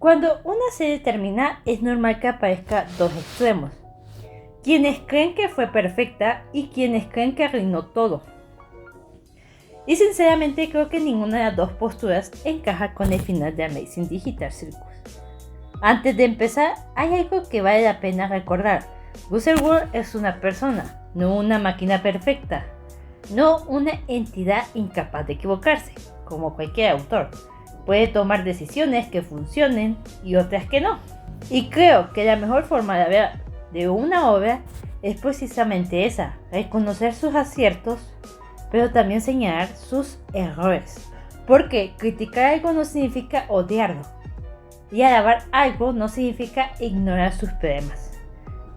Cuando una serie termina, es normal que aparezca dos extremos. Quienes creen que fue perfecta y quienes creen que arruinó todo. Y sinceramente creo que ninguna de las dos posturas encaja con el final de Amazing Digital Circus. Antes de empezar, hay algo que vale la pena recordar. World es una persona, no una máquina perfecta, no una entidad incapaz de equivocarse, como cualquier autor. Puede tomar decisiones que funcionen y otras que no. Y creo que la mejor forma de hablar de una obra es precisamente esa, reconocer sus aciertos, pero también señalar sus errores. Porque criticar algo no significa odiarlo, y alabar algo no significa ignorar sus problemas.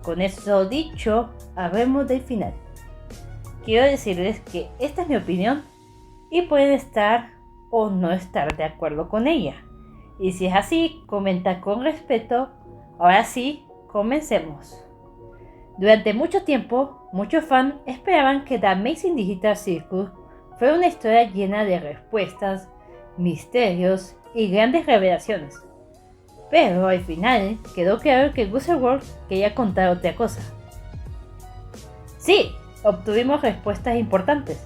Con eso dicho, hablemos del final. Quiero decirles que esta es mi opinión y pueden estar o no estar de acuerdo con ella. Y si es así, comenta con respeto. Ahora sí, comencemos. Durante mucho tiempo, muchos fans esperaban que The Amazing Digital Circus fuera una historia llena de respuestas, misterios y grandes revelaciones. Pero al final quedó claro que World quería contar otra cosa. Sí, obtuvimos respuestas importantes.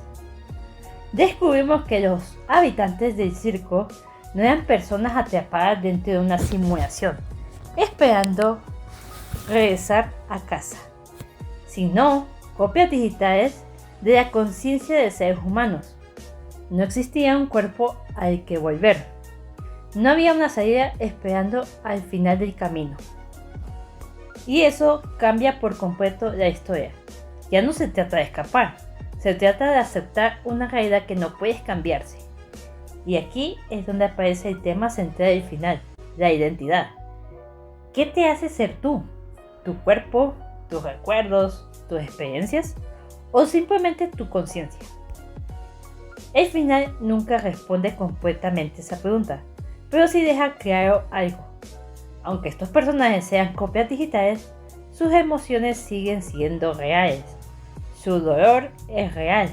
Descubrimos que los habitantes del circo no eran personas atrapadas dentro de una simulación, esperando regresar a casa, sino copias digitales de la conciencia de seres humanos. No existía un cuerpo al que volver. No había una salida esperando al final del camino. Y eso cambia por completo la historia. Ya no se trata de escapar, se trata de aceptar una realidad que no puede cambiarse. Y aquí es donde aparece el tema central del final, la identidad. ¿Qué te hace ser tú? ¿Tu cuerpo? ¿Tus recuerdos? ¿Tus experiencias? ¿O simplemente tu conciencia? El final nunca responde completamente esa pregunta, pero sí deja claro algo. Aunque estos personajes sean copias digitales, sus emociones siguen siendo reales. Su dolor es real.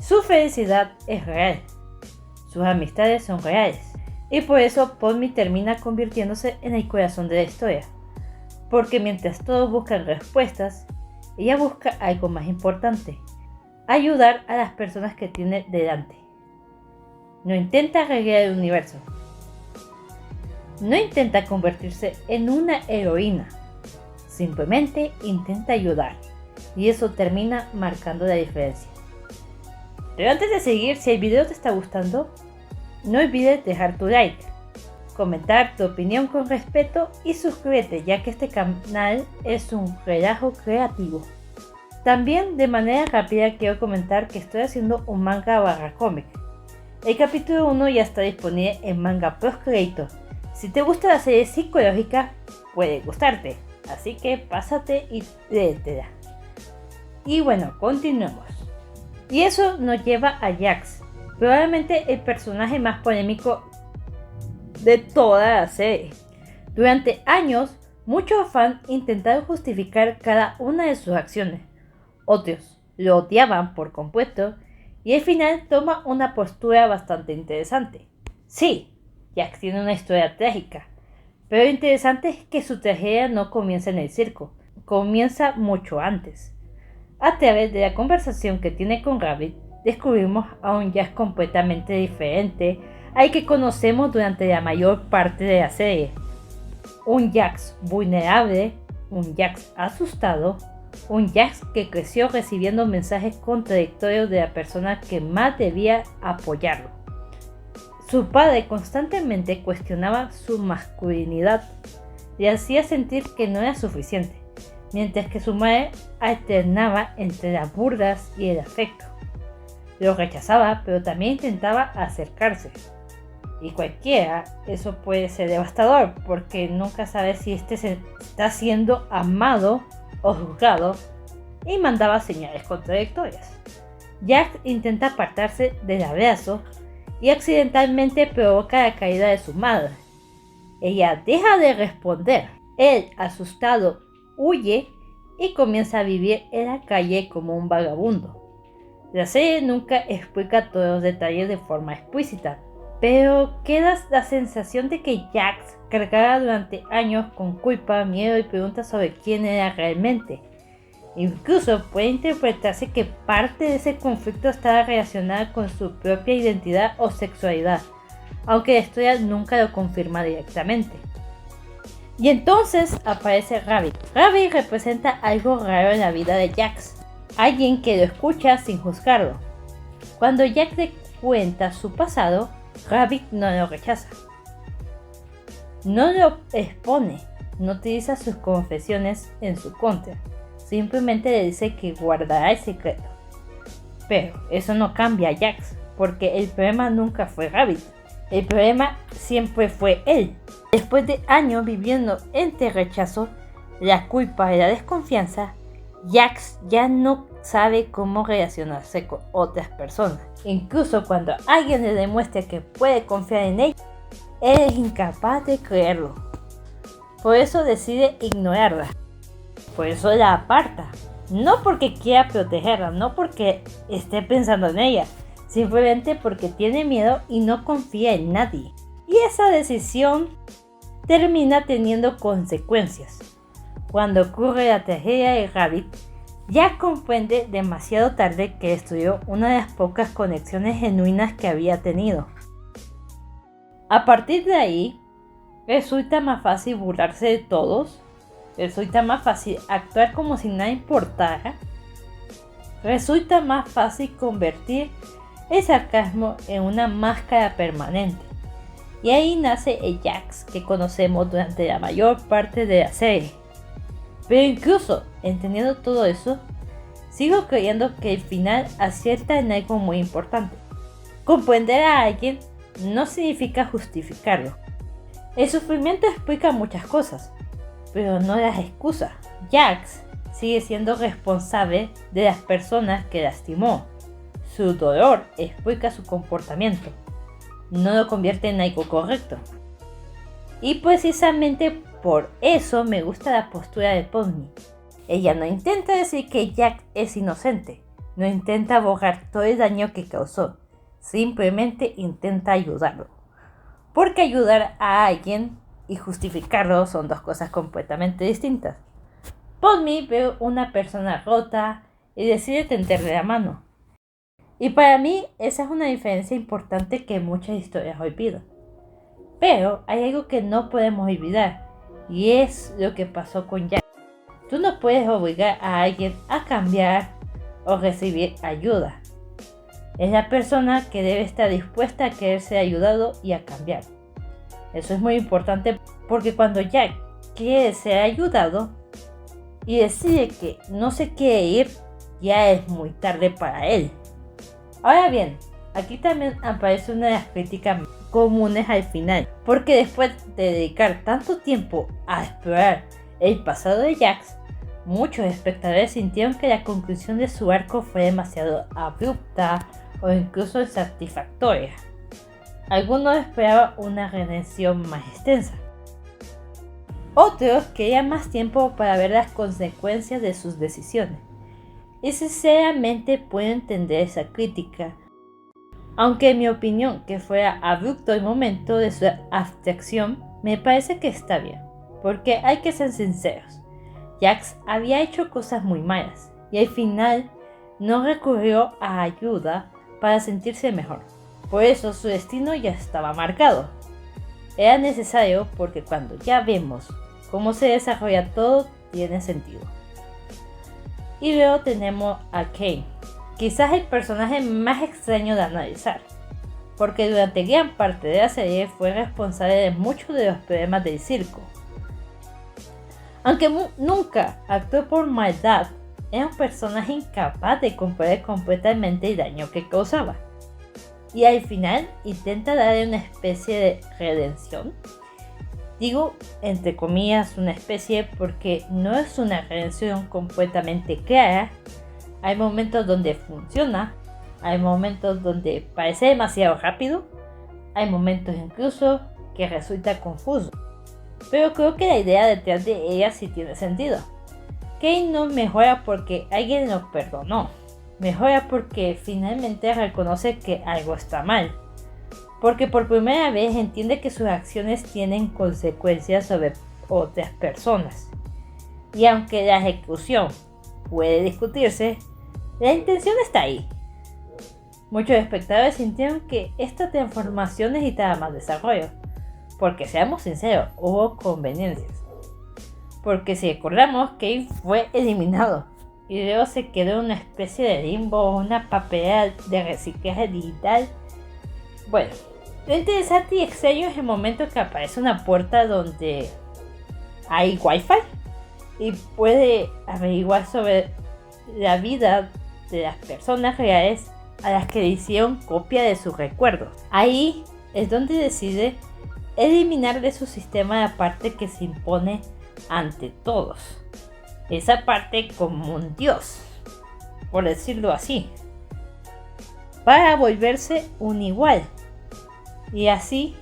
Su felicidad es real. Sus amistades son reales. Y por eso Pomni termina convirtiéndose en el corazón de la historia. Porque mientras todos buscan respuestas, ella busca algo más importante: ayudar a las personas que tiene delante. No intenta arreglar el universo. No intenta convertirse en una heroína. Simplemente intenta ayudar. Y eso termina marcando la diferencia. Pero antes de seguir, si el video te está gustando, no olvides dejar tu like, comentar tu opinión con respeto y suscríbete, ya que este canal es un relajo creativo. También de manera rápida quiero comentar que estoy haciendo un manga / cómic. El capítulo 1 ya está disponible en Manga Plus Creator. Si te gusta la serie psicológica, puede gustarte, así que pásate y léetela. Y bueno, continuemos. Y eso nos lleva a Jax, probablemente el personaje más polémico de toda la serie. Durante años, muchos fans intentaron justificar cada una de sus acciones. Otros lo odiaban por completo y al final toma una postura bastante interesante. Sí, Jax tiene una historia trágica, pero lo interesante es que su tragedia no comienza en el circo, comienza mucho antes. A través de la conversación que tiene con Rabbit, descubrimos a un Jax completamente diferente al que conocemos durante la mayor parte de la serie. Un Jax vulnerable, un Jax asustado, un Jax que creció recibiendo mensajes contradictorios de la persona que más debía apoyarlo. Su padre constantemente cuestionaba su masculinidad, le hacía sentir que no era suficiente, mientras que su madre alternaba entre las burlas y el afecto. Lo rechazaba, pero también intentaba acercarse. Y cualquiera, eso puede ser devastador, porque nunca sabe si se está siendo amado o juzgado, y mandaba señales contradictorias. Jax intenta apartarse del abrazo y accidentalmente provoca la caída de su madre. Ella deja de responder. Él, asustado, huye y comienza a vivir en la calle como un vagabundo. La serie nunca explica todos los detalles de forma explícita, pero queda la sensación de que Jax cargaba durante años con culpa, miedo y preguntas sobre quién era realmente. Incluso puede interpretarse que parte de ese conflicto estaba relacionada con su propia identidad o sexualidad, aunque la historia nunca lo confirma directamente. Y entonces aparece Rabbit. Rabbit representa algo raro en la vida de Jax, alguien que lo escucha sin juzgarlo. Cuando Jax le cuenta su pasado, Rabbit no lo rechaza. No lo expone, no utiliza sus confesiones en su contra. Simplemente le dice que guardará el secreto. Pero eso no cambia a Jax, porque el problema nunca fue Rabbit. El problema siempre fue él. Después de años viviendo entre rechazo, la culpa y la desconfianza, Jax ya no sabe cómo relacionarse con otras personas. Incluso cuando alguien le demuestra que puede confiar en él, él es incapaz de creerlo. Por eso decide ignorarla. Por eso la aparta. No porque quiera protegerla, no porque esté pensando en ella, simplemente porque tiene miedo y no confía en nadie. Y esa decisión termina teniendo consecuencias. Cuando ocurre la tragedia de Rabbit, Jack comprende demasiado tarde que destruyó una de las pocas conexiones genuinas que había tenido. A partir de ahí, resulta más fácil burlarse de todos, resulta más fácil actuar como si nada importara, resulta más fácil convertir el sarcasmo en una máscara permanente. Y ahí nace el Jax que conocemos durante la mayor parte de la serie. Pero incluso entendiendo todo eso, sigo creyendo que el final acierta en algo muy importante. Comprender a alguien no significa justificarlo. El sufrimiento explica muchas cosas, pero no las excusa. Jax sigue siendo responsable de las personas que lastimó. Su dolor explica su comportamiento, no lo convierte en algo correcto. Y precisamente por eso me gusta la postura de Podmi. Ella no intenta decir que Jack es inocente, no intenta borrar todo el daño que causó, simplemente intenta ayudarlo. Porque ayudar a alguien y justificarlo son dos cosas completamente distintas. Podmi ve una persona rota y decide tenderle la mano. Y para mí esa es una diferencia importante que muchas historias olvidan. Pero hay algo que no podemos olvidar, y es lo que pasó con Jack. Tú no puedes obligar a alguien a cambiar o recibir ayuda. Es la persona que debe estar dispuesta a querer ser ayudado y a cambiar. Eso es muy importante porque cuando Jack quiere ser ayudado y decide que no se quiere ir, ya es muy tarde para él. Ahora bien, aquí también aparece una de las críticas comunes al final, porque después de dedicar tanto tiempo a explorar el pasado de Jax, muchos espectadores sintieron que la conclusión de su arco fue demasiado abrupta o incluso insatisfactoria. Algunos esperaban una redención más extensa. Otros querían más tiempo para ver las consecuencias de sus decisiones. Y sinceramente puedo entender esa crítica, aunque en mi opinión que fuera abrupto el momento de su abstracción, me parece que está bien, porque hay que ser sinceros. Jax había hecho cosas muy malas y al final no recurrió a ayuda para sentirse mejor. Por eso su destino ya estaba marcado. Era necesario porque cuando ya vemos cómo se desarrolla todo, tiene sentido. Y luego tenemos a Kane, quizás el personaje más extraño de analizar, porque durante gran parte de la serie fue responsable de muchos de los problemas del circo. Aunque nunca actuó por maldad, era un personaje incapaz de comprender completamente el daño que causaba. Y al final intenta darle una especie de redención. Digo, entre comillas, una especie porque no es una redención completamente clara. Hay momentos donde funciona, hay momentos donde parece demasiado rápido, hay momentos incluso que resulta confuso. Pero creo que la idea detrás de ella sí tiene sentido. Kane no mejora porque alguien lo perdonó, mejora porque finalmente reconoce que algo está mal. porque por primera vez entiende que sus acciones tienen consecuencias sobre otras personas. Y aunque la ejecución puede discutirse, la intención está ahí. Muchos espectadores sintieron que esta transformación necesitaba más desarrollo, porque seamos sinceros, hubo conveniencias. Porque si recordamos, Kane fue eliminado y luego se quedó en una especie de limbo, una papelera de reciclaje digital. Bueno, lo interesante y extraño es el momento que aparece una puerta donde hay wifi y puede averiguar sobre la vida de las personas reales a las que le hicieron copia de sus recuerdos. Ahí es donde decide eliminar de su sistema la parte que se impone ante todos. Esa parte como un dios, por decirlo así, para volverse un igual y así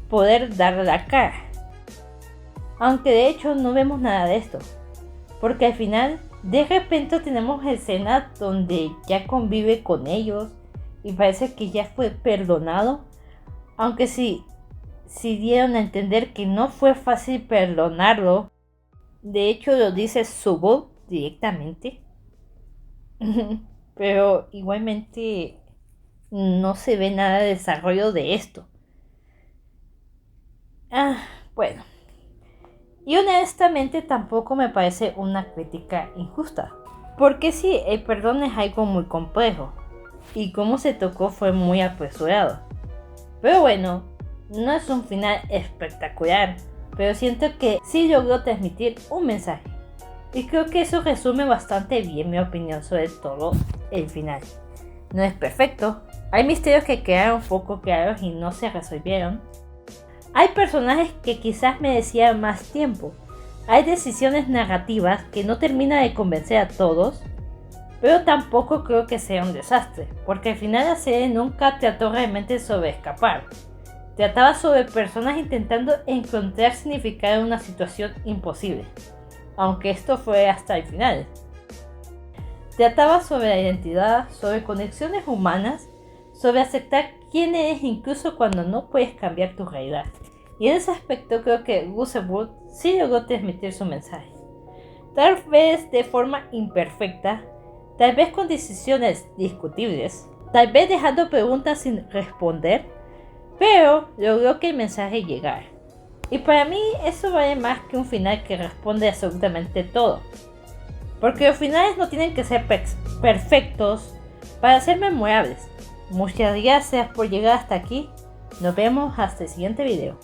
poder dar la cara. Aunque de hecho no vemos nada de esto, porque al final de repente tenemos escenas donde ya convive con ellos y parece que ya fue perdonado, aunque sí dieron a entender que no fue fácil perdonarlo. De hecho lo dice Subo directamente. Pero igualmente no se ve nada de desarrollo de esto. Bueno. Y honestamente tampoco me parece una crítica injusta. Porque sí, el perdón es algo muy complejo. Y como se tocó fue muy apresurado. Pero bueno, no es un final espectacular, pero siento que sí logró transmitir un mensaje. Y creo que eso resume bastante bien mi opinión sobre todo el final. No es perfecto, hay misterios que quedaron poco claros y no se resolvieron. Hay personajes que quizás merecían más tiempo. Hay decisiones narrativas que no terminan de convencer a todos, pero tampoco creo que sea un desastre, porque al final la serie nunca trató realmente sobre escapar. Trataba sobre personas intentando encontrar significado en una situación imposible, aunque esto fue hasta el final. Trataba sobre la identidad, sobre conexiones humanas, sobre aceptar quién eres incluso cuando no puedes cambiar tu realidad. Y en ese aspecto creo que Goosewood sí logró transmitir su mensaje. Tal vez de forma imperfecta, tal vez con decisiones discutibles, tal vez dejando preguntas sin responder, pero logró que el mensaje llegara. Y para mí eso vale más que un final que responde absolutamente todo. Porque los finales no tienen que ser perfectos para ser memorables. Muchas gracias por llegar hasta aquí. Nos vemos hasta el siguiente video.